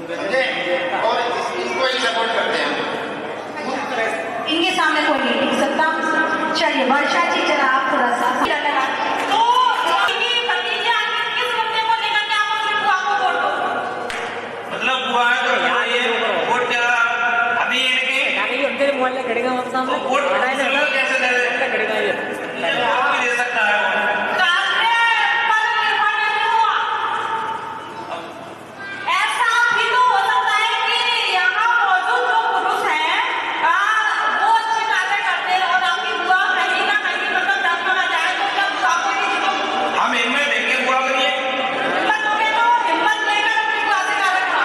समझे? और इसको ही सपोर्ट करते हैं। इनके सामने कोई नहीं टिक सकता। चलिए वर्षा जी जरा आप थोड़ा सा तो इनकी भतीजा किस मुद्दे को लेकर के आप अपनी बुआ को वोट दो? मतलब बुआ है तो यहाँ ये वोट क्या अभी इनके उनके मोहल्ले खड़ेगा वहाँ सामने तो वोट कैसे दे रहे खड़ेगा ये वोट भी दे सकता है वो। कांग्रेस पर निर्भर नहीं हुआ। ऐसा भी तो हो सकता है कि यहाँ मौजूद जो पुरुष हैं वो अच्छी बातें करते हैं और आपकी बुआ कहीं ना कहीं मतलब दम ना जाए तो क्या बुआ को ही जीतो? हम इनमें देख के बुआ करिए हिम्मत होगे तो हिम्मत लेकर अपनी बुआ से क्या रखा?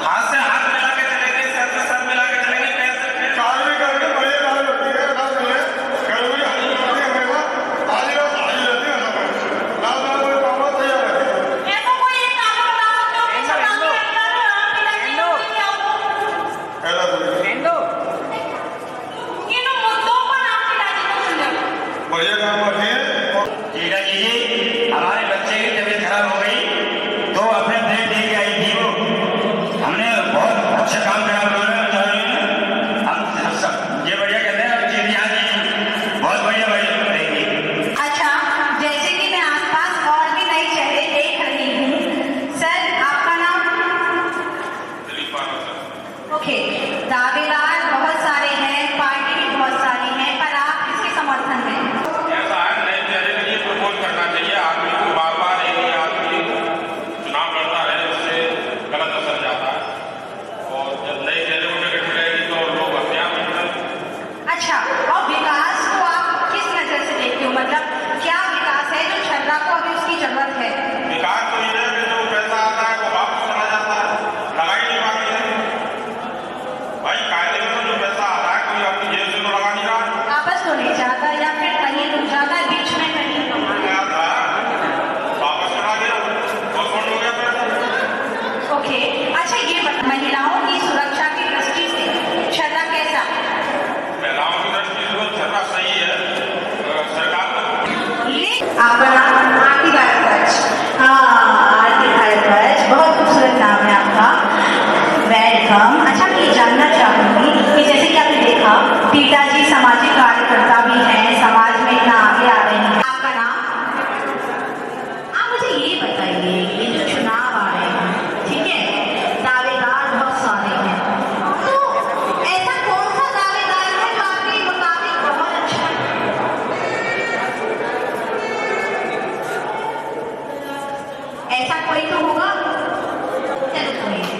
हाथ से हाथ मिला के चलेंगे सर से सर मिला के चलेंगे कैसे काल भी करके बड़े काल होती है ना बोले कल भी हाजिर होती है मेरे पास हाजिर रहती है ना ना कोई पापा तैयार है। ऐसा कोई एक कारण बता सकते हो कि सरकार के अंदर पिताजी क्या हो? ऐसा बोले एंडो इन मुद्दों पर आप पिताजी को सुन लो। बढ़िया काम करती है। जीजा जी हमारे बच्चे की तबीयत खराब हो गई तो अपने ब्रेक दे के आई थी वो हमने बहुत अच्छा काम करा उन्होंने हम सब ये बढ़िया कहते हैं जी यहाँ जी बहुत बढ़िया बढ़िया रहेगी। अच्छा जैसे कि मैं आसपास और भी नए चेहरे देख रही हूँ। सर आपका नाम? ओके। दावेदार बहुत सारे हैं, पार्टी भी बहुत सारी है, पर आप किसके समर्थन में? ऐसा है नए चेहरे के लिए प्रपोज करना चाहिए। आदमी को बार बार एक ही आदमी चुनाव लड़ता रहे उससे गलत असर जाता है और जब नए चेहरे को टिकट मिलेगी तो लोग अपने आप मिलते। अच्छा और विकास को आप किस नजर से देखते हो? मतलब क्या विकास है जो छर्रा को अभी उसकी जरूरत है? विकास तो ये है कि जो पैसा आता है वो वापस चला जाता है, लगा ही नहीं पाते हैं। भाई कायदे में तो जो पैसा आ रहा है कोई अपनी जेब से तो लगा नहीं रहा। वापस तो नहीं जाता या फिर कहीं रुक जाता है बीच में कहीं? क्या था वापस चला गया पोस्टपोन हो गया पैसा। ओके। अच्छा ये महिलाओं की सुरक्षा की दृष्टि से छर्रा कैसा है? महिलाओं की दृष्टि से तो छर्रा सही है। सरकार को आपका नाम? आरती भारद्वाज। हाँ आरती भारद्वाज, बहुत खूबसूरत नाम है आपका। वेलकम। अच्छा मैं ये जानना चाहूंगी कि जैसे कि आपने देखा पिताजी सामाजिक कार्यकर्ता भी हैं, समाज में इतना आगे आ रहे हैं। आपका नाम? आप मुझे ये बताइए ये जो चुनाव आ रहे हैं, ठीक है, दावेदार बहुत सारे हैं, तो ऐसा कौन सा दावेदार है जो आपके मुताबिक बहुत अच्छा है? ऐसा कोई तो होगा। चलो कोई नहीं।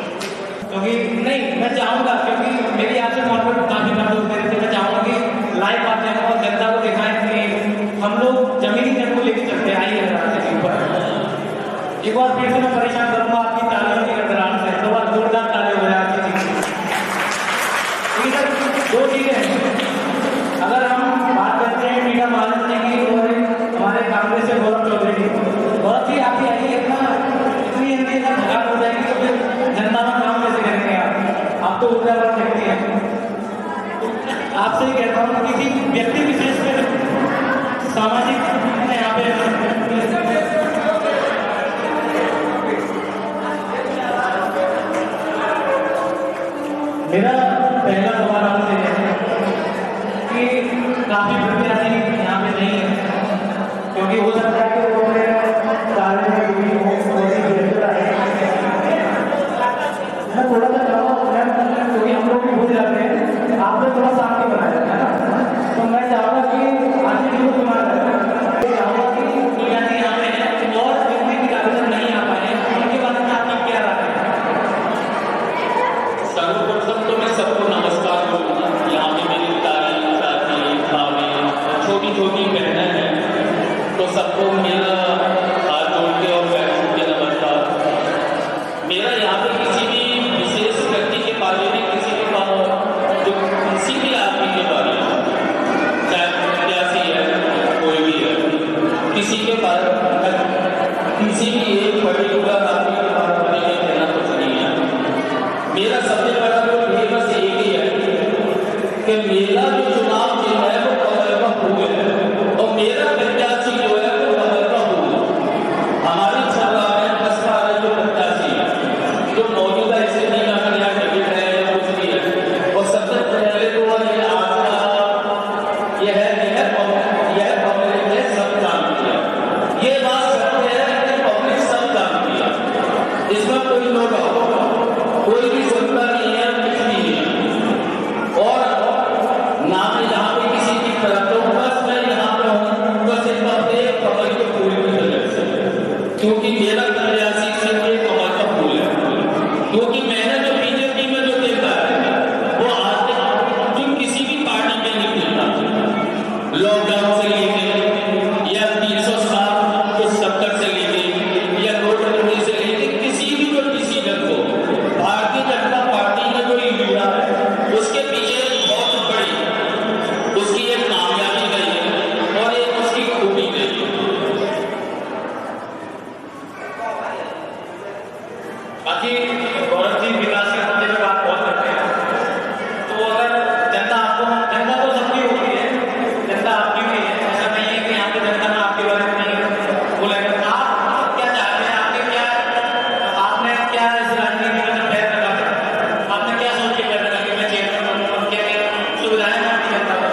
क्योंकि नहीं मैं चाहूँगा क्योंकि मेरी आपसे मोहब्बत काफ़ी बात होती रहती है। मैं चाहूँगा कि लाइव माध्यम और जनता को दिखाएं कि हम लोग जमीनी जंग को लेकर चलते आइए राजनीति पर। एक बार फिर से मैं परेशान करूँगा आपकी तालियों की गड़गड़ाहट से। दो बार जोरदार ताली हो जाए आपकी चीज़। दो चीज़ें हैं, अगर हम बात करते हैं मीडिया महाराज जी की और हमारे कांग्रेस से गौरव चौधरी की, गौरव जी आपकी आइए इतनी जल्दी भगाड़ हो जाएगी तो फिर जनता का काम कैसे करेंगे आप तो ऊर्जावान व्यक्ति हैं। आपसे ही कहता हूँ किसी व्यक्ति विशेष पर सामाजिक यहाँ पे मेरा पहला सवाल आपसे है कि काफी प्रत्याशी यहाँ पे नहीं है क्योंकि हो सकता है कि वो कार्य में डूबी हो व्यस्तता है। मैं थोड़ा सा चाहूँगा क्योंकि हम लोग भी भूल जाते हैं, आपने थोड़ा सामने बनाया है ना, तो मैं चाहूँगा कि आगे जो तुम्हारा चाहूँगा कि पिताजी यहाँ पे है और जितने भी कार्यक्रम नहीं आ पाए उनके बारे में आपकी क्या राय है? सर्वप्रथम तो मैं सब कि मेरा प्रत्याशी सिर्फ एक कमल का फूल है, क्योंकि मैंने जो बीजेपी में जो देखा है वो आज तक जो किसी भी पार्टी में नहीं मिलता। लॉकडाउन से लेके या 307 को 70 से लेके या नोटबंदी से लेके किसी भी जो डिसीजन को भारतीय जनता पार्टी ने जो लिया है उसके पीछे बहुत बड़ी उसकी एक कामयाबी गई है और एक उसकी खूबी गई है। बाकी गौरव जी विकास के मुद्दे पे बात बहुत करते हैं, तो अगर जनता तो सबकी होती है, जनता आपकी भी है, ऐसा नहीं है कि यहाँ पे जनता ने आपके बारे में नहीं बोला है। आप क्या चाहते हैं, आपने क्या इस राजनीति में जो प्रयत्न रखा है, आपने क्या सोच के प्रयत्न रखा कि मैं चेयरमैन बनूंगा, क्या क्या सुविधाएं हैं आपकी जनता को?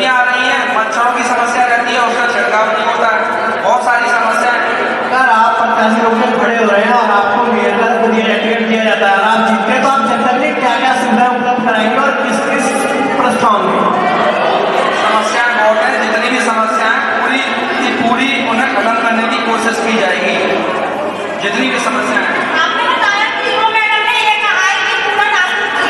गंदगियां आ रही हैं, मच्छरों की समस्या रहती है, उसका छिड़काव नहीं होता है, बहुत सारी समस्याएं हैं। सर आप 85 लोग में खड़े हो रहे हैं और आपको मेयर का खुद ये टिकट दिया जाता है और आप जीतते तो आप जनता के लिए क्या क्या सुविधा उपलब्ध कराएंगे और किस किस प्रस्ताव में? समस्याएं बहुत हैं, जितनी भी समस्याएं पूरी की पूरी उन्हें खत्म करने की कोशिश की जाएगी, जितनी भी समस्याएं हैं। आपने बताया कि वो मैडम ने ये कहा है कि पूरा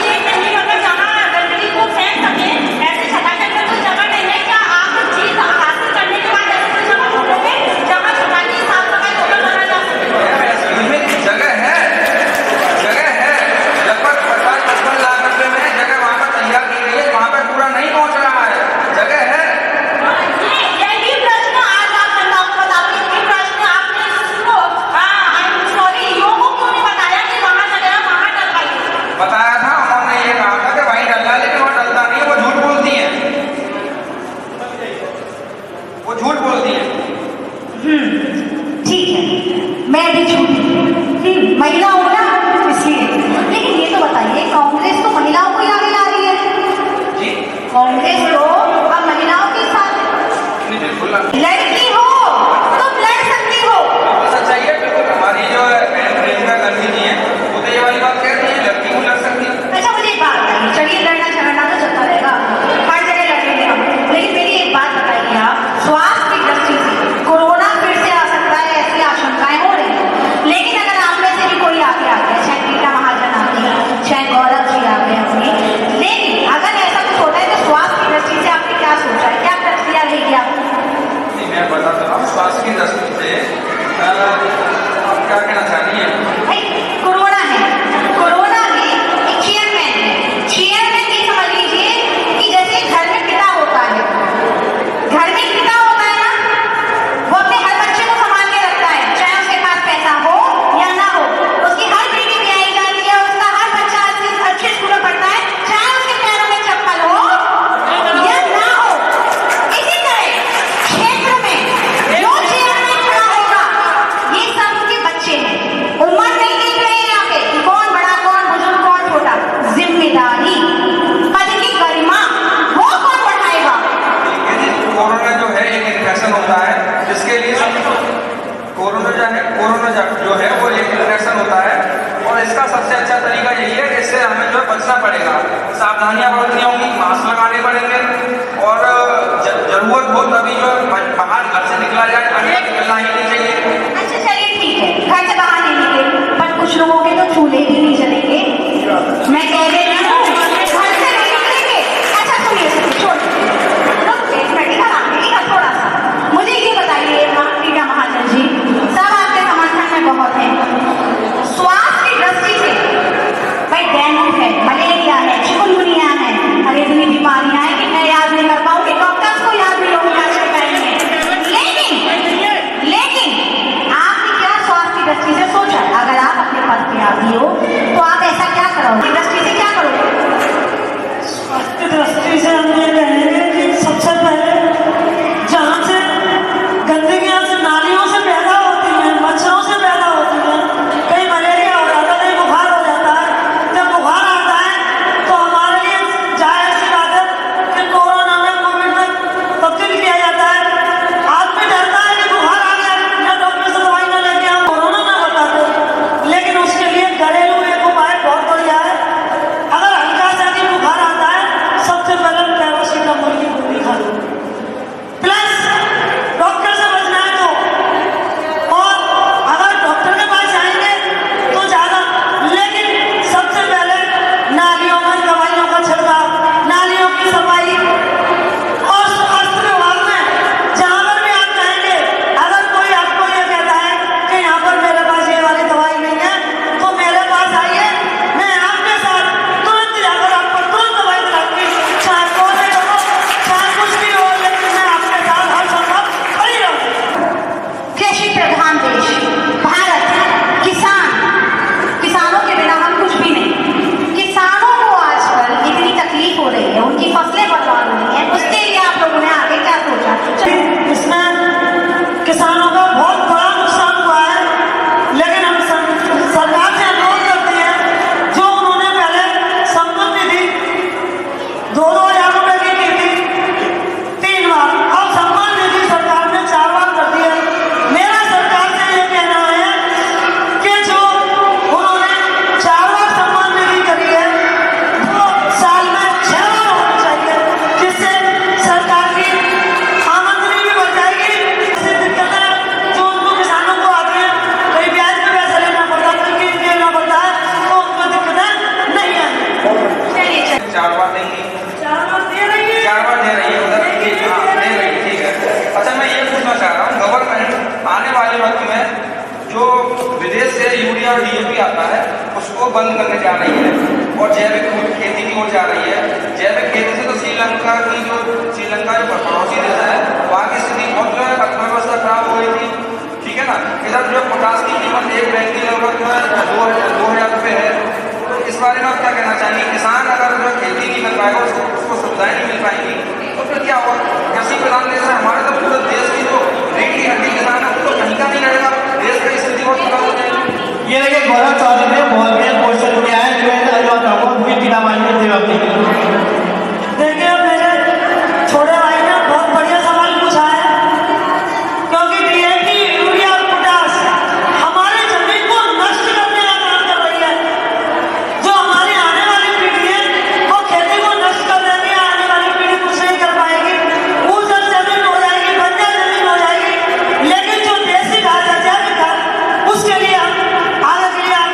ये नहीं मतलब जहाँ गंदगी को फेंक सके ऐसे छटाके में कोई जगह नहीं है। क्या आप चीज हासिल करने के बाद ऐसी कोई जगह ढूंढोगे जहाँ छटाके साफ सफाई होकर करा जा सके? जगह है, लगभग 50-55 है पड़ोसी देश है, वहाँ की स्थिति बहुत जो है अर्थव्यवस्था खराब हो गई थी, ठीक है ना। इधर जो पोटास की कीमत एक बैग की लगभग जो है 2,000 रुपये है। तो इस बारे में आप क्या कहना चाहेंगे? किसान अगर जो खेती नहीं कर पाएगा, उसको सुविधाएं नहीं मिल पाएंगी, तो फिर क्या होगा? कृषि प्रधान देश है हमारे, तो पूरे देश की जो रीढ़ की हड्डी किसान है उसको कहीं का नहीं रहेगा, देश की स्थिति बहुत खराब हो जाएगी। ये देखिए गौरव चौधरी ने बहुत बढ़िया क्वेश्चन किया है, जो है जो कहूँगा फिर टीका मांझी ने जवाब दिया। देखिए मेरे छोटे भाई ने बहुत बढ़िया सवाल पूछा है, क्योंकि डीएपी, यूरिया और पोटास हमारे जमीन को नष्ट करने का काम कर रही है। जो हमारी आने वाली पीढ़ी है वो खेती को नष्ट कर देती है, आने वाली पीढ़ी कुछ नहीं कर पाएगी, ऊसर जमीन हो जाएगी, बंजर जमीन हो जाएगी। लेकिन जो देसी घास है, जैविक घास, उसके लिए हम आगे के लिए हम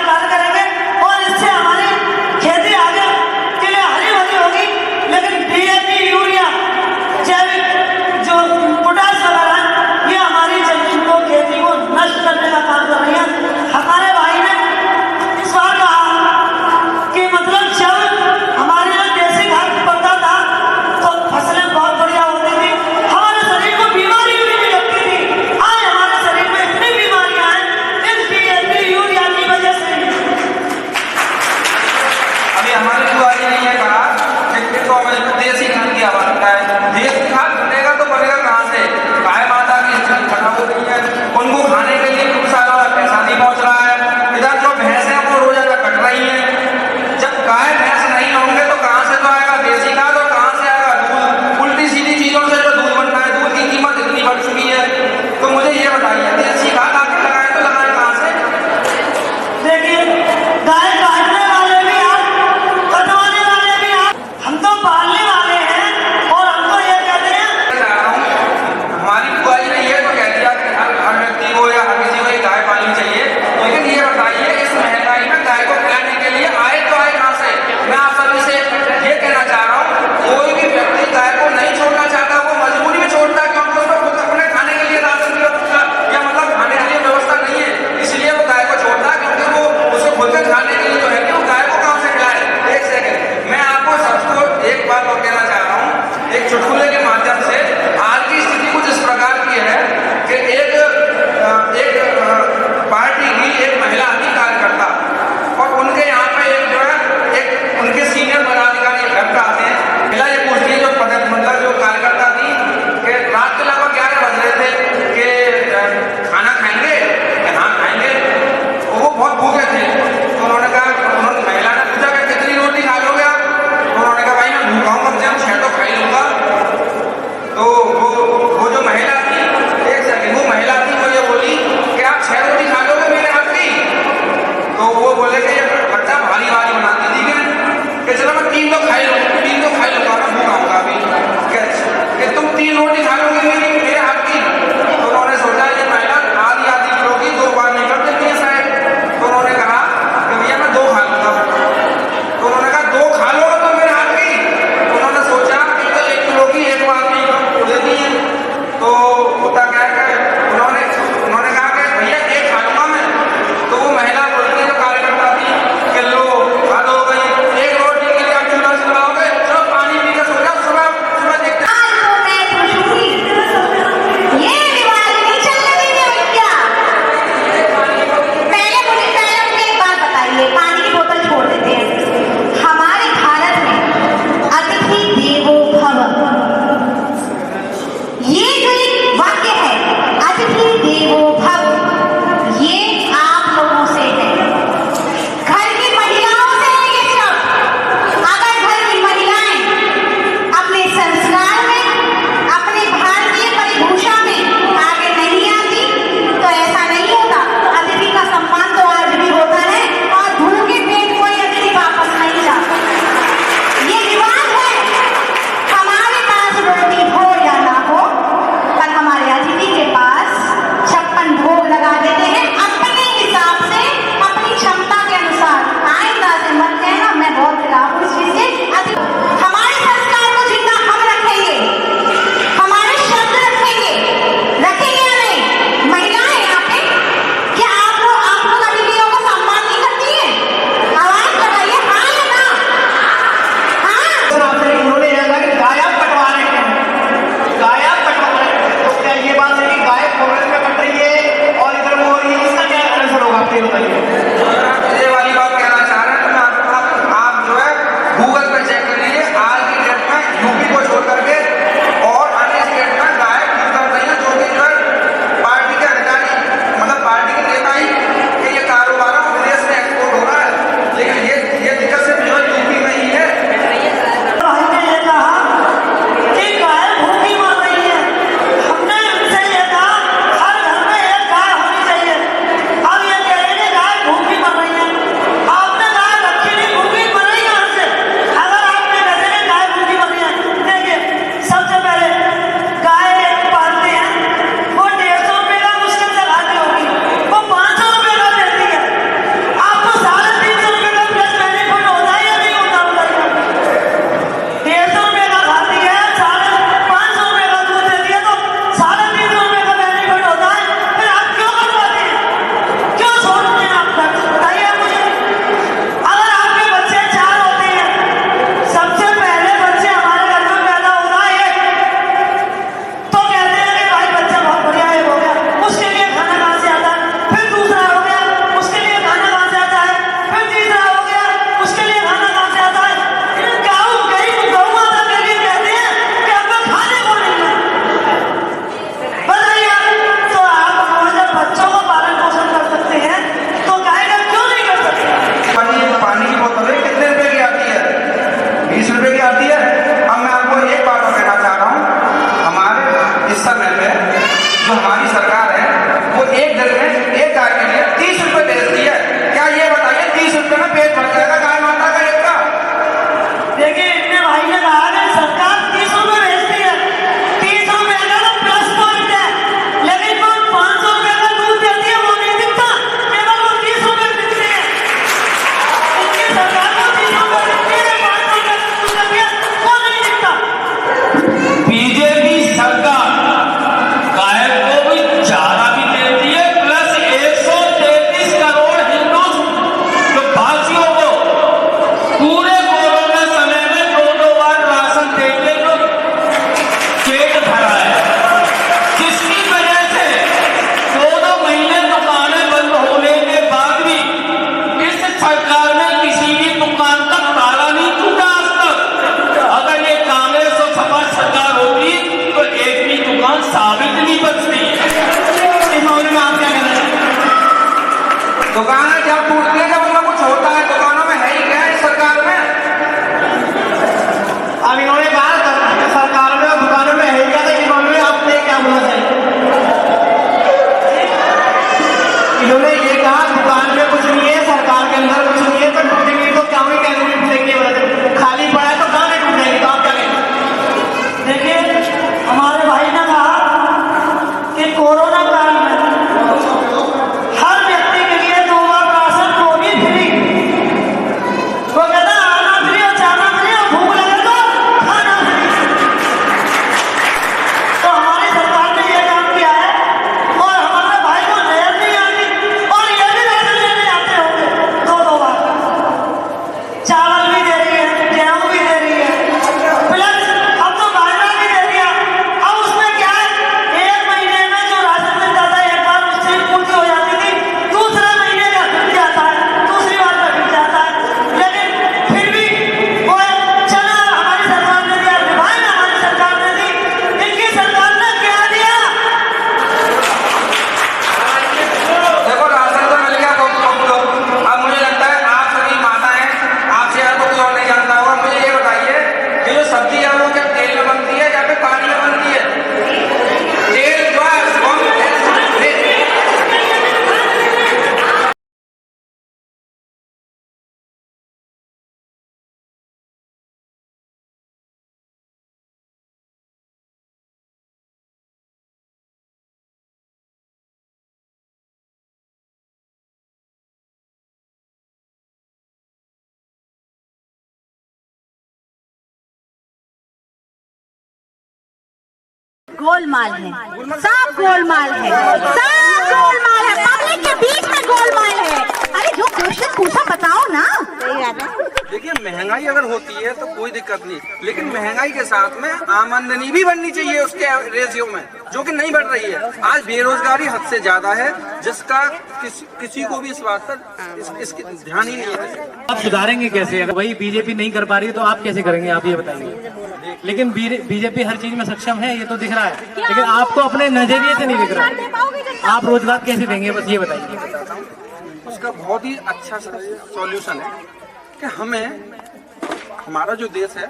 दुकानें जब टूटती है जब उनका कुछ होता है, दुकानों में है ही क्या है इस सरकार में? अब इन्होंने कहा सरकार में और दुकानों में है क्या, तो इन्होंने अपने क्या बोला जाए, इन्होंने ये कहा दुकान में कुछ नहीं है, सरकार के अंदर कुछ नहीं है, तो टूटेंगे तो क्या हुई, कैसे टूटेंगे, खाली पड़ा है तो कहाँ नहीं टूटेंगे, तो आप क्या कहेंगे? देखिए हमारे भाई ने कहा कि कोरोना काल में हर व्यक्ति के लिए 2 बार राशन वो भी फ्री, वो कहता आना फ्री और जाना फ्री और भूख लगे तो खाना फ्री। तो हमारी सरकार ने ये काम किया है और हमारे भाई को नहर नहीं आती और ये भी राशन लेने आते होंगे 2 बार, चावल भी दे रही है, गेहूं भी दे रही है, प्लस अब तो बाजरा भी दे दिया। अब उसमें क्या है, 1 महीने में जो राशन मिल जाता है एक बार उससे पूर्ति हो जाती थी, दूसरे महीने का फिर जाता है, दूसरी बार का फिर जाता है, लेकिन फिर भी वो चना हमारी सरकार ने दिया, रिफाइंड हमारी सरकार ने दी, इनकी सरकार ने क्या दिया? देखो राशन तो मिल गया सबको। अब मुझे लगता है आप सभी माताएं, आपसे यार कुछ और नहीं जानता होगा, मुझे ये बताइए कि जो सब्जी है वो क्या तेल में बनती है या फिर पानी में बनती है? तेल बस गोलमाल है, सब गोलमाल है, सब गोलमाल है, पब्लिक के बीच में गोलमाल है। अरे जो क्वेश्चन पूछा बताओ ना। देखिए महंगाई अगर होती है तो कोई दिक्कत नहीं, लेकिन महंगाई के साथ में आमदनी भी बढ़नी चाहिए उसके रेशियो में, जो कि नहीं बढ़ रही है। आज बेरोजगारी हद से ज्यादा है, जिसका किसी को भी इस बात पर इसकी ध्यान ही नहीं है। आप सुधारेंगे कैसे? अगर वही बीजेपी नहीं कर पा रही है तो आप कैसे करेंगे, आप ये बताइए। लेकिन बीजेपी हर चीज में सक्षम है, ये तो दिख रहा है, लेकिन आपको अपने नजरिए से नहीं दिख रहा है। आप रोजगार कैसे देंगे, बस ये बताइए। उसका बहुत ही अच्छा सॉल्यूशन है कि हमारा जो देश है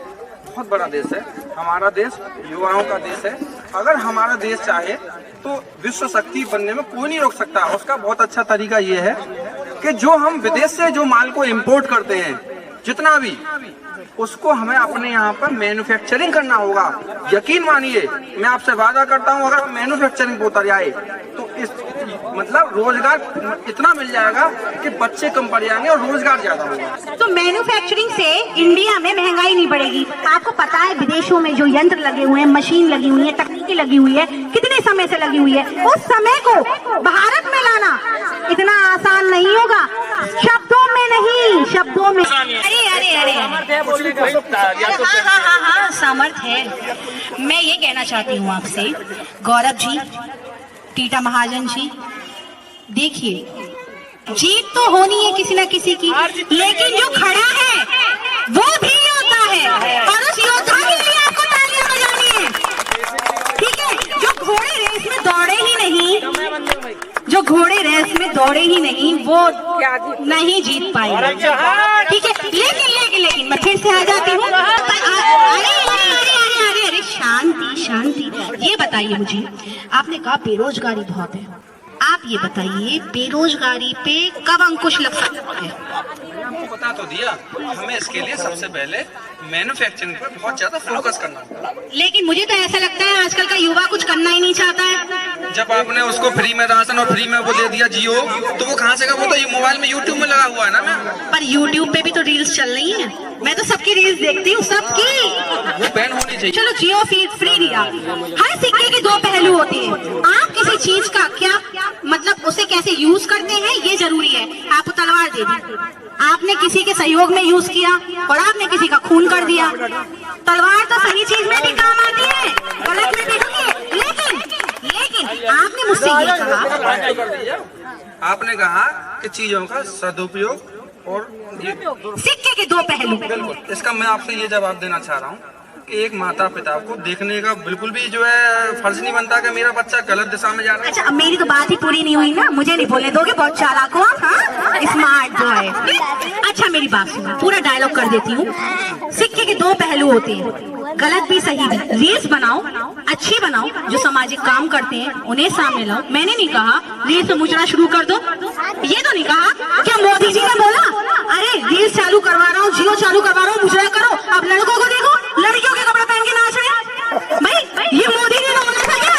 बहुत बड़ा देश है, हमारा देश युवाओं का देश है। अगर हमारा देश चाहे तो विश्व शक्ति बनने में कोई नहीं रोक सकता। उसका बहुत अच्छा तरीका ये है कि जो हम विदेश से जो माल को इंपोर्ट करते हैं जितना भी, उसको हमें अपने यहाँ पर मैन्युफैक्चरिंग करना होगा। यकीन मानिए, मैं आपसे वादा करता हूँ, अगर हम मैन्युफैक्चरिंग को उतर जाए तो इस मतलब रोजगार इतना मिल जाएगा कि बच्चे कम पड़ जाएंगे और रोजगार ज्यादा होगा। तो मैन्युफैक्चरिंग से इंडिया में महंगाई नहीं बढ़ेगी। आपको पता है विदेशों में जो यंत्र लगे हुए हैं, मशीन लगी हुई है, तकनीकी लगी हुई है, कितने समय से लगी हुई है, उस समय को भारत में लाना इतना आसान नहीं होगा। शब्दों में नहीं, शब्दों में। अरे अरे अरे हाँ, सामर्थ है। मैं ये कहना चाहती हूँ आपसे, गौरव जी, टीटा महाजन जी, देखिए जीत तो होनी है किसी ना किसी की, लेकिन जो खड़ा है वो भी योद्धा है और उस योद्धा के लिए आपको तालियां बजानी है, ठीक है? जो घोड़े रेस में दौड़े ही नहीं, जो घोड़े रेस में दौड़े ही नहीं, वो नहीं जीत पाएंगे, ठीक है? लेकिन मैं फिर से आ जाती हूँ। अरे शांति शांति। ये बताइए मुझे, आपने कहा बेरोजगारी बहुत है, आप ये बताइए बेरोजगारी पे कब अंकुश लग सकता है? आपको बता तो दिया, हमें इसके लिए सबसे पहले मैन्युफैक्चरिंग पर बहुत ज्यादा फोकस करना होगा। लेकिन मुझे तो ऐसा लगता है आजकल का युवा कुछ करना ही नहीं चाहता है। जब आपने उसको फ्री में राशन और फ्री में वो दे दिया जियो, तो वो कहाँ से का? वो तो ये मोबाइल में यूट्यूब में लगा हुआ है ना। मैं पर यूट्यूब पे भी तो रील्स चल रही है, मैं तो सबकी रील्स देखती हूँ, सबकी। वो बैन होनी चाहिए। चलो जियो फ्री दिया, हर सिक्के के 2 पहलू होते हैं। आप किसी चीज का क्या मतलब उसे कैसे यूज करते हैं ये जरूरी है। आपको तलवार दे दी, आपने किसी के सहयोग में यूज किया और आपने किसी का खून कर दिया। तलवार तो सही चीज में भी काम आती है, गलत में भी होती है, लेकिन आपने मुझसे ये कहा, आपने कहा कि चीजों का सदुपयोग और सिक्के के 2 पहलू। बिल्कुल, इसका मैं आपसे ये जवाब देना चाह रहा हूँ कि एक माता पिता को देखने का बिल्कुल भी जो है फर्ज नहीं बनता कि मेरा बच्चा गलत दिशा में जा रहा है। अच्छा, अब मेरी तो बात ही पूरी नहीं हुई ना, मुझे नहीं बोलने दोगे? बहुत चालाक हो आप, हाँ? स्मार्ट जो है। अच्छा मेरी बात सुनो, पूरा डायलॉग कर देती हूँ। सिक्के के दो पहलू होते हैं, गलत भी सही भी। रील्स बनाओ, अच्छी बनाओ, जो सामाजिक काम करते हैं उन्हें सामने लाओ। मैंने नहीं कहा रील्स में मुजरा शुरू कर दो, ये तो नहीं कहा। क्या मोदी जी ने बोला अरे रील्स चालू करवा रहा हूँ, जियो चालू करवा रहा हूँ, मुजरा करो? अब लड़कों को देखो, लड़कियों के कपड़े पहन के नाच रहे हैं। भाई ये मोदी जी ने बोला था क्या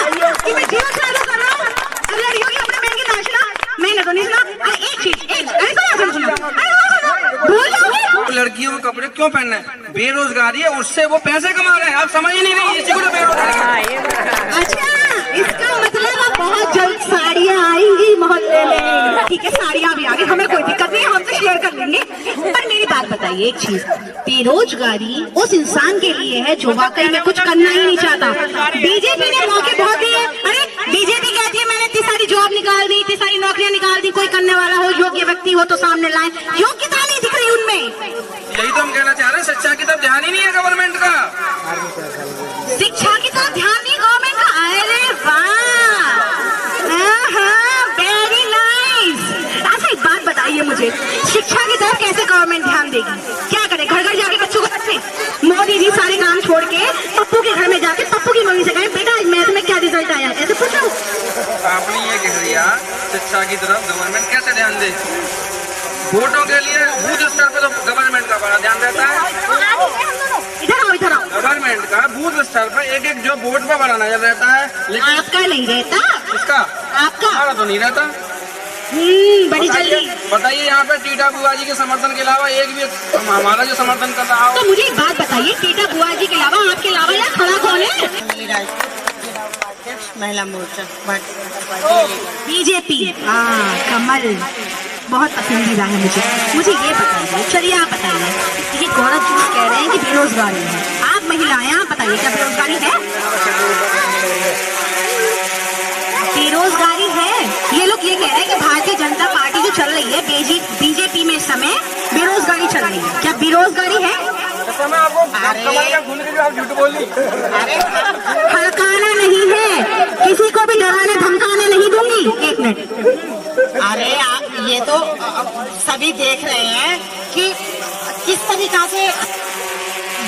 कि मैं जियो चालू कर रहा हूँ, अब लड़कियों के कपड़े पहन के नाचना? मैंने तो नहीं सुना। अरे एक चीज, लड़कियों के कपड़े क्यों पहनना है? बेरोजगारी है, उससे वो पैसे कमा रहे हैं। आप समझ ही नहीं रही, इसी को तो बेरोजगारी। अच्छा, इसका मतलब अब बहुत जल्द साड़ियाँ आएंगी मोहल्ले में। ठीक है, साड़ियाँ भी आ गई, हमें कोई दिक्कत नहीं है, हम तो शेयर कर लेंगे। पर मेरी बात बताइए एक चीज, बेरोजगारी उस इंसान के लिए है जो वाकई में कुछ करना ही नहीं चाहता। बीजेपी ने मौके बहुत दिए। अरे बीजेपी कहती है मैंने इतनी सारी जॉब निकाल दी, इतनी सारी नौकरियां निकाल दी, कोई करने वाला हो, योग्य व्यक्ति हो तो सामने लाए। योग्यता नहीं दिख रही उनमें। यही तो हम कहना चाह रहे हैं, शिक्षा की तरफ ध्यान ही नहीं है गवर्नमेंट का। शिक्षा की तरफ ध्यान नहीं गवर्नमेंट का। अरे वाह, वेरी नाइस। अच्छा एक बात बताइए मुझे, शिक्षा की तरफ कैसे गवर्नमेंट ध्यान देगी? क्या करे, घर घर जाके बच्चों को बच्चे मोदी जी सारे काम छोड़ के पप्पू के घर में जाके पप्पू की मम्मी से कहें बेटा मैथ में क्या रिजल्ट आया, ऐसे पूछो? आपने ये कह दिया शिक्षा की तरफ गवर्नमेंट कैसे ध्यान दे? वोटों के लिए बूथ स्तर पर तो गवर्नमेंट का बड़ा ध्यान रहता है। इधर आओ, इधर आओ। गवर्नमेंट का बूथ स्तर पर एक एक जो वोट पर बड़ा नजर रहता है, लेकिन आपका नहीं रहता। इसका आपका हमारा तो नहीं रहता। बड़ी जल्दी बताइए यहाँ पे टीटा बुआ जी के समर्थन के अलावा एक भी हमारा जो समर्थन कर रहा हो। तो मुझे एक बात बताइए, टीटा बुआ जी के अलावा आपके अलावा यहाँ खड़ा कौन है? महिला मोर्चा बीजेपी। हाँ, कमल बहुत पसंदीदा है मुझे। मुझे ये बताइए, चलिए आप बताइए, ये गौरव जी कह रहे हैं कि बेरोजगारी है, आप महिलाएं आप बताइए क्या बेरोजगारी है? बेरोजगारी है। ये लोग ये कह रहे हैं कि भारतीय जनता पार्टी जो चल रही है बीजेपी में इस समय बेरोजगारी चल रही है। क्या बेरोजगारी है? हड़काना नहीं है, किसी को भी डराने धमकाने नहीं दूंगी। एक मिनट। अरे आप ये तो सभी देख रहे हैं कि किस तरीका से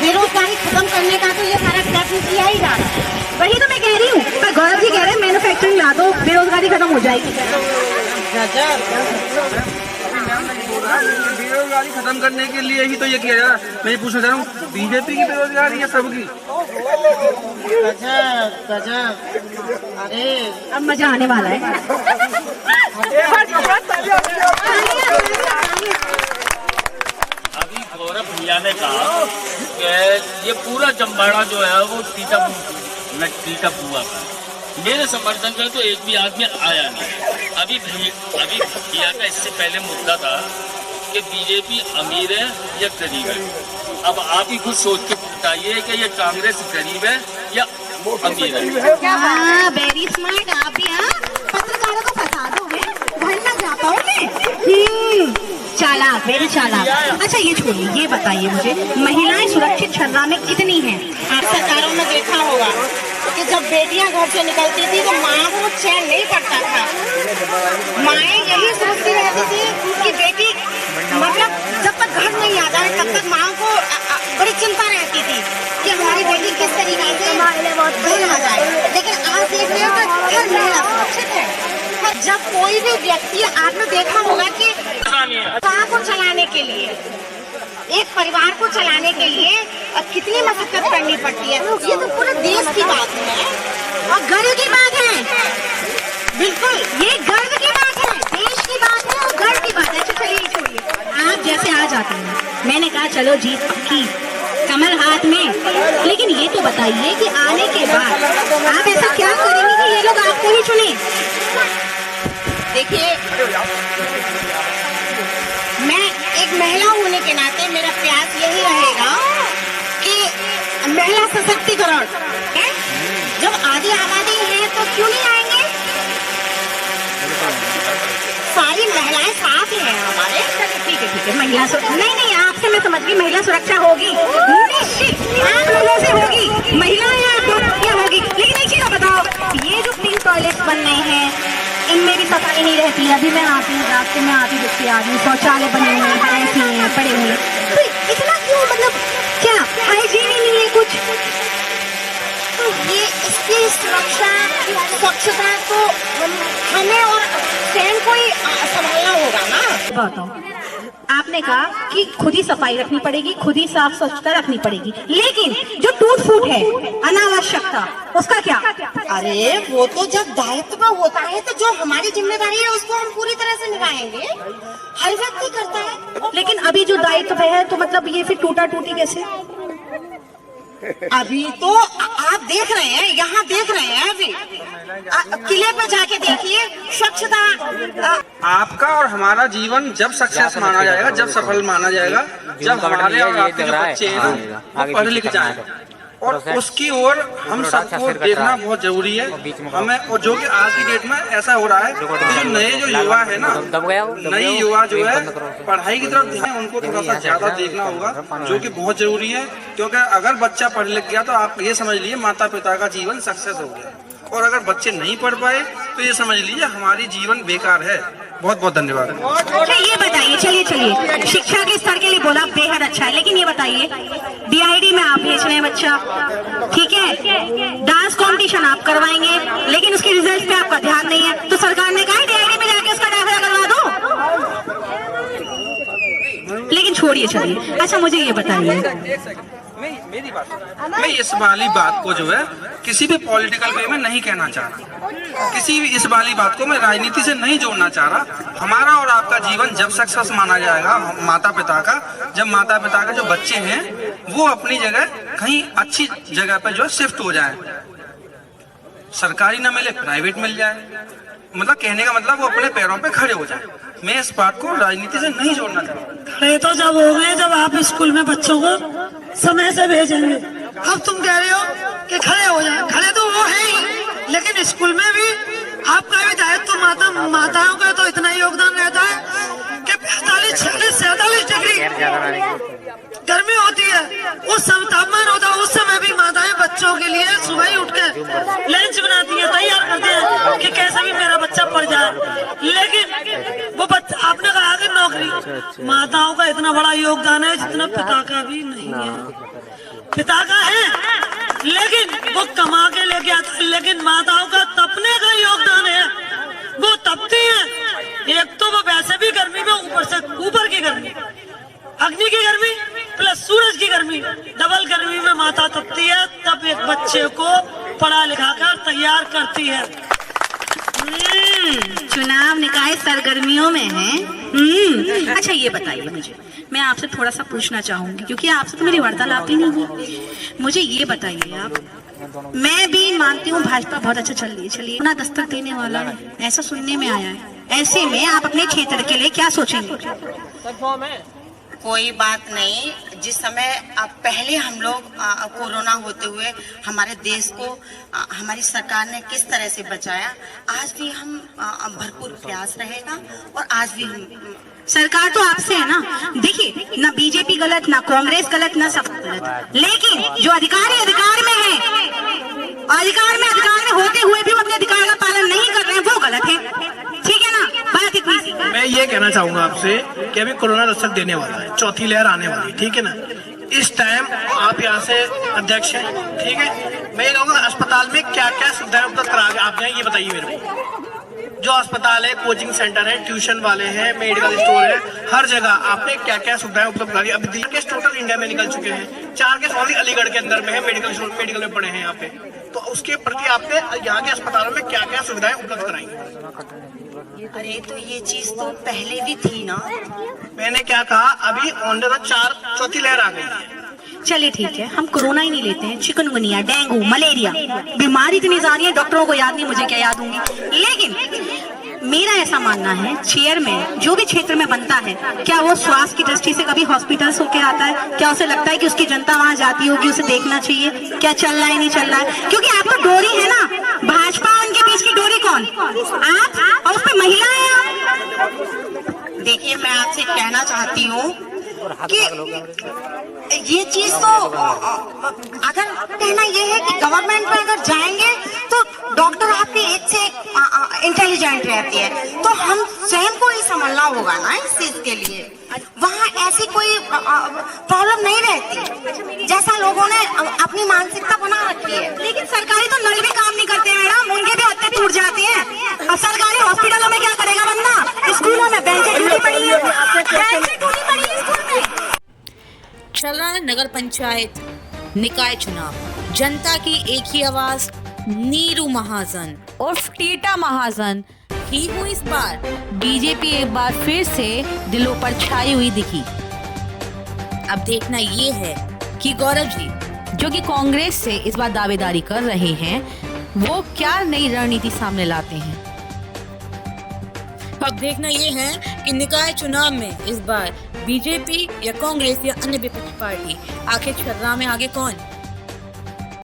बेरोजगारी खत्म करने का तो ये सारा प्रयत्न किया ही जा रहा है। वही तो मैं कह रही हूँ, पर गौरव जी कह रहे हैं मैन्युफैक्चरिंग ला दो, बेरोजगारी खत्म हो जाएगी। बेरोजगारी खत्म करने के लिए ही तो ये किया जा रहा है। मैं ये पूछना चाह रहा हूँ, बीजेपी की बेरोजगारी या सबकी? अरे अब मजा आने वाला है। अभी गौरव भैया ने कहा कि ये पूरा जम्बाड़ा जो है वो टीटा बुआ का। मेरे समर्थन का तो एक भी आदमी आया नहीं। अभी भैया का इससे पहले मुद्दा था कि बीजेपी अमीर है या गरीब है। अब आप ही खुद सोच के बताइए कि ये कांग्रेस गरीब है या अमीर है। वेरी स्मार्ट आप भी। पत्रकारों को फंसा दोगे, घर न जा पाओगे। चालाक, वेरी चालाक। अच्छा ये छोड़िए, ये बताइए मुझे, महिलाएं सुरक्षित छर्रा में कितनी हैं? आप सरकारों में देखा होगा कि जब बेटियां घर से निकलती थी तो माँ को चैन नहीं पड़ता था। माएँ यही सोचती रहती थी कि बेटी मतलब जब तक घर नहीं आता है तब तक माँ को बड़ी चिंता रहती थी कि हमारी बेटी किस तरीके से दूर आ जाए। लेकिन आज देख रहे हो कि हर महिला सुरक्षित है। जब कोई भी व्यक्ति, आपने देखा होगा कि परिवार को चलाने के लिए, एक परिवार को चलाने के लिए कितनी मशक्कत करनी पड़ती है। ये तो पूरे देश की बात है और गर्व की बात है। बिल्कुल, ये गर्व की बात है, देश की बात है और गर्व की बात है। अच्छा चलिए छोड़िए, आप जैसे आ जाते हैं, मैंने कहा चलो जीत पक्की, कमल हाथ में। लेकिन ये तो बताइए कि आने के बाद आप ऐसा क्या करेंगे कि ये लोग आपको ही चुने? देखिए मैं एक महिला होने के नाते मेरा प्रयास यही रहेगा कि महिला सशक्तिकरण है। जब आधी आबादी है तो क्यों नहीं आएंगे? सारी महिलाएं साथ ही हैं हमारे। ठीक है, महिला नहीं, आपसे मैं समझ गई महिला सुरक्षा होगी, निश्चित आप लोगों से होगी, महिलाएं आप लोग क्या होगी। लेकिन एक चीज बताओ, ये जो पिंक टॉयलेट्स बन रहे हैं इनमें भी सफाई नहीं रहती। अभी मैं आती हूँ, रास्ते में आती देखती आदमी शौचालय बने हुए हैं, ऐसे हैं पड़े हुए, तो इतना क्यों, मतलब क्या हाइजीन ही नहीं है कुछ। तो ये इसकी सुरक्षा स्वच्छता तो हमें और स्वयं को ही संभालना होगा ना। बताओ, आपने कहा कि खुद ही सफाई रखनी पड़ेगी, खुद ही साफ स्वच्छता रखनी पड़ेगी, लेकिन जो टूट फूट है अनावश्यकता उसका क्या। अरे वो तो जब दायित्व में होता है तो जो हमारी जिम्मेदारी है उसको हम पूरी तरह से निभाएंगे, हर व्यक्ति करता है। लेकिन अभी जो दायित्व है तो मतलब ये फिर टूटा टूटी कैसे। अभी तो आप देख रहे हैं, यहाँ देख रहे हैं, अभी किले पे जाके देखिए स्वच्छता। आपका और हमारा जीवन जब सक्सेस माना जाएगा, जब सफल माना जाएगा, जब हमारे और आपके जो बच्चे हैं ना वो पढ़े लिखे जाएंगे, और उसकी ओर हम सबको देखना बहुत जरूरी है हमें। और जो कि आज की डेट में ऐसा हो रहा है कि जो नए जो युवा है ना, नई युवा जो है पढ़ाई की तरफ ध्यान, उनको थोड़ा सा ज्यादा देखना होगा, जो कि बहुत जरूरी है। क्योंकि अगर बच्चा पढ़ लिख गया तो आप ये समझ लीजिए माता पिता का जीवन सक्सेस हो गया, और अगर बच्चे नहीं पढ़ पाए तो ये समझ लीजिए हमारी जीवन बेकार है। बहुत बहुत धन्यवाद। अच्छा ये बताइए, चलिए शिक्षा के स्तर के लिए बोला बेहद अच्छा है, लेकिन ये बताइए DID में आप भेज रहे हैं बच्चा, ठीक है, डांस कंपटीशन आप करवाएंगे, लेकिन उसके रिजल्ट पे आपका ध्यान नहीं है, तो सरकार ने कहा DID में जाके उसका दाखिला करवा दो। लेकिन छोड़िए, चलिए अच्छा मुझे ये बताइए, मेरी बात, मैं इस वाली बात को जो है किसी भी पॉलिटिकल वे में नहीं कहना चाह रहा, किसी भी इस वाली बात को मैं राजनीति से नहीं जोड़ना चाह रहा। हमारा और आपका जीवन जब सक्सेस माना जाएगा माता पिता का, जब माता पिता के जो बच्चे हैं वो अपनी जगह कहीं अच्छी जगह पे जो शिफ्ट हो जाए, सरकारी ना मिले प्राइवेट मिल जाए, मतलब कहने का मतलब वो अपने पैरों पे खड़े हो जाए। मैं इस बात को राजनीति से नहीं जोड़ना चाहता। खड़े तो जब हो गए जब आप स्कूल में बच्चों को समय से भेजेंगे। अब तुम कह रहे हो कि खड़े हो जाए, खड़े तो वो है ही, लेकिन स्कूल में भी आपका भी दायित्व तो माताओं का तो इतना योगदान रहता है कि 45, 46, 47 डिग्री गर्मी होती है, उस समय तापमान होता है, उस समय भी माताएं बच्चों के लिए सुबह ही उठ के लंच बनाती है, तैयार करती है कि कैसे भी मेरा बच्चा पढ़ जाए। लेकिन वो बच्चा, आपने कहा कि नौकरी, माताओं का इतना बड़ा योगदान है जितना पिता का भी नहीं है। पिता का है लेकिन वो कमा के लेके आता है, लेकिन माताओं का तपने का योगदान है, वो तपती है। एक तो वो वैसे भी गर्मी में ऊपर से ऊपर की गर्मी, अग्नि की गर्मी प्लस सूरज की गर्मी, डबल गर्मी में माता तपती है, तब एक बच्चे को पढ़ा लिखा कर तैयार करती है। चुनाव निकाय सरगर्मियों में है। अच्छा ये बताइए मुझे, मैं आपसे थोड़ा सा पूछना चाहूंगी क्योंकि आपसे तो मेरी वार्तालाप ही नहीं हुई। मुझे ये बताइए आप, मैं भी मानती हूँ भाजपा बहुत अच्छा चल रही है, चलिए अपना दस्तक देने वाला है ऐसा सुनने में आया है, ऐसे में आप अपने क्षेत्र के लिए क्या सोचेंगे। कोई बात नहीं, जिस समय पहले हम लोग कोरोना होते हुए हमारे देश को हमारी सरकार ने किस तरह से बचाया, आज भी हम भरपूर प्रयास रहेगा और आज भी हम, सरकार तो आपसे है ना। देखिए ना बीजेपी गलत, ना कांग्रेस गलत, ना सब गलत, लेकिन जो अधिकारी अधिकार में है, अधिकार में होते हुए भी वो अपने अधिकार का पालन नहीं कर रहे हैं, वो गलत है। ठीक है ना, बात इतनी सी। मैं ये कहना चाहूंगा आपसे कि अभी कोरोना दस्तक देने वाला है, चौथी लहर आने वाली है, ठीक है ना। इस टाइम आप यहाँ से अध्यक्ष हैं, ठीक है। मैं ये कहूँगा अस्पताल में क्या क्या सुविधाएं उपलब्ध करा आप जाए, ये बताइए मेरे को। जो अस्पताल है, कोचिंग सेंटर है, ट्यूशन वाले हैं, मेडिकल स्टोर है, हर जगह आपने क्या क्या सुविधाएं उपलब्ध करा दी। अभी 3 केस टोटल इंडिया में निकल चुके हैं, 4 केस ओनली अलीगढ़ के अंदर में है, मेडिकल में पड़े हैं यहाँ पे। तो उसके प्रति आपने यहाँ के अस्पतालों में क्या क्या सुविधाएं उपलब्ध कराई। अरे तो ये चीज तो पहले भी थी ना। मैंने क्या कहा, अभी ऑन द 4 चौथी लहर आ गई है। चलिए ठीक है, हम कोरोना ही नहीं लेते हैं, चिकनगुनिया, डेंगू, मलेरिया, बीमारी इतनी सारी है, डॉक्टरों को याद नहीं, मुझे क्या याद होंगी। लेकिन मेरा ऐसा मानना है, चेयरमैन जो भी क्षेत्र में बनता है, क्या वो स्वास्थ्य की दृष्टि से कभी हॉस्पिटल्स होके आता है? क्या उसे लगता है कि उसकी जनता वहां जाती होगी, उसे देखना चाहिए क्या चल रहा है नहीं चल रहा है? क्योंकि आप तो डोरी है ना, भाजपा उनके बीच की डोरी कौन? आप, और उसमें महिलाएं। देखिए मैं आपसे कहना चाहती हूँ, कि ये चीज तो अगर कहना ये है कि गवर्नमेंट में अगर जाएंगे तो डॉक्टर आपके एक से इंटेलिजेंट रहती है, तो हम स्वयं को ही संभलना होगा ना इस चीज के लिए। वहाँ ऐसी कोई प्रॉब्लम नहीं रहती जैसा लोगों ने अपनी मानसिकता बना रखी है। लेकिन सरकारी तो नल भी काम नहीं करते मैडम, उनके भी हत्ते टूट जाती हैं। अब सरकारी हॉस्पिटलों में क्या करेगा बंदा? स्कूलों में बेंचें टूटी पड़ी है, बेंचें टूटी पड़ी है स्कूल में। चल रहा है नगर पंचायत निकाय चुनाव, जनता की एक ही आवाज नीरू महाजन उर्फ टीटा महाजन ही हुई इस बार। बीजेपी एक बार फिर से दिलों पर छाई हुई दिखी। अब देखना ये है कि गौरव जी, जो कि कांग्रेस से इस बार दावेदारी कर रहे हैं, वो क्या नई रणनीति सामने लाते हैं। अब देखना ये है कि निकाय चुनाव में इस बार बीजेपी या कांग्रेस या अन्य विपक्षी पार्टी आखिर छर्रा में आगे कौन।